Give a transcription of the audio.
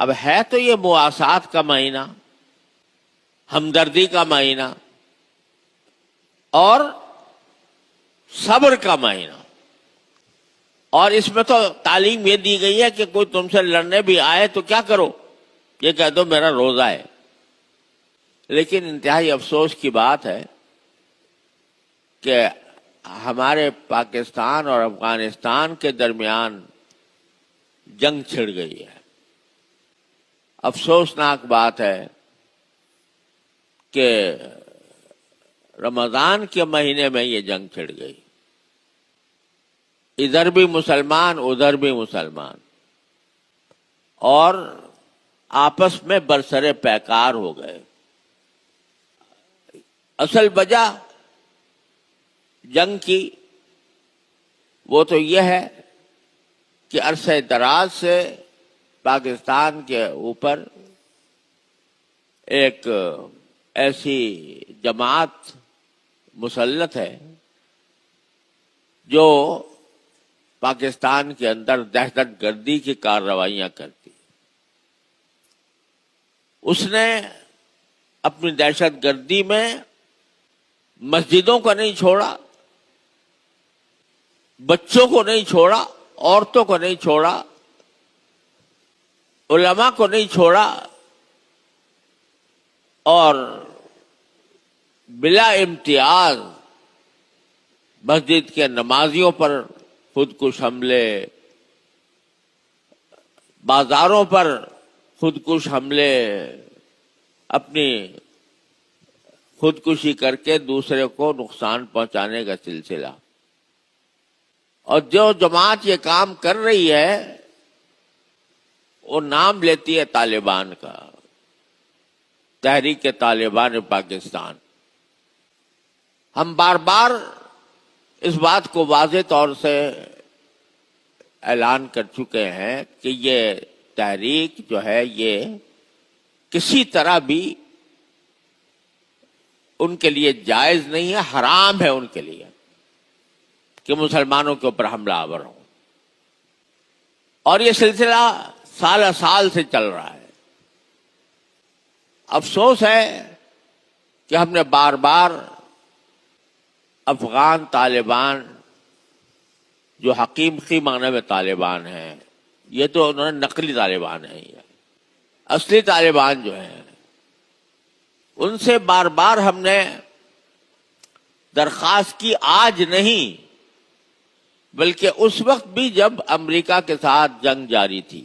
اب ہے تو یہ مواسات کا مہینہ، ہمدردی کا مہینہ اور صبر کا مہینہ، اور اس میں تو تعلیم یہ دی گئی ہے کہ کوئی تم سے لڑنے بھی آئے تو کیا کرو، یہ کہہ دو میرا روزہ ہے۔ لیکن انتہائی افسوس کی بات ہے کہ ہمارے پاکستان اور افغانستان کے درمیان جنگ چھڑ گئی ہے۔ افسوسناک بات ہے کہ رمضان کے مہینے میں یہ جنگ چھڑ گئی، ادھر بھی مسلمان ادھر بھی مسلمان، اور آپس میں برسر پیکار ہو گئے۔ اصل وجہ جنگ کی وہ تو یہ ہے کہ عرصہ دراز سے پاکستان کے اوپر ایک ایسی جماعت مسلط ہے جو پاکستان کے اندر دہشت گردی کی کارروائیاں کرتی۔ اس نے اپنی دہشت گردی میں مسجدوں کو نہیں چھوڑا، بچوں کو نہیں چھوڑا، عورتوں کو نہیں چھوڑا، علماء کو نہیں چھوڑا، اور بلا امتیاز مسجد کے نمازیوں پر خودکش حملے، بازاروں پر خودکش حملے، اپنی خودکشی کر کے دوسرے کو نقصان پہنچانے کا سلسلہ۔ اور جو جماعت یہ کام کر رہی ہے وہ نام لیتی ہے طالبان کا، تحریک طالبان پاکستان۔ ہم بار بار اس بات کو واضح طور سے اعلان کر چکے ہیں کہ یہ تحریک جو ہے یہ کسی طرح بھی ان کے لیے جائز نہیں ہے، حرام ہے ان کے لیے کہ مسلمانوں کے اوپر حملہ آور ہو، اور یہ سلسلہ سال سال سے چل رہا ہے۔ افسوس ہے کہ ہم نے بار بار افغان طالبان جو حقیقی معنی میں طالبان ہیں، یہ تو انہوں نے نقلی طالبان ہیں، یہ اصلی طالبان جو ہیں ان سے بار بار ہم نے درخواست کی، آج نہیں بلکہ اس وقت بھی جب امریکہ کے ساتھ جنگ جاری تھی،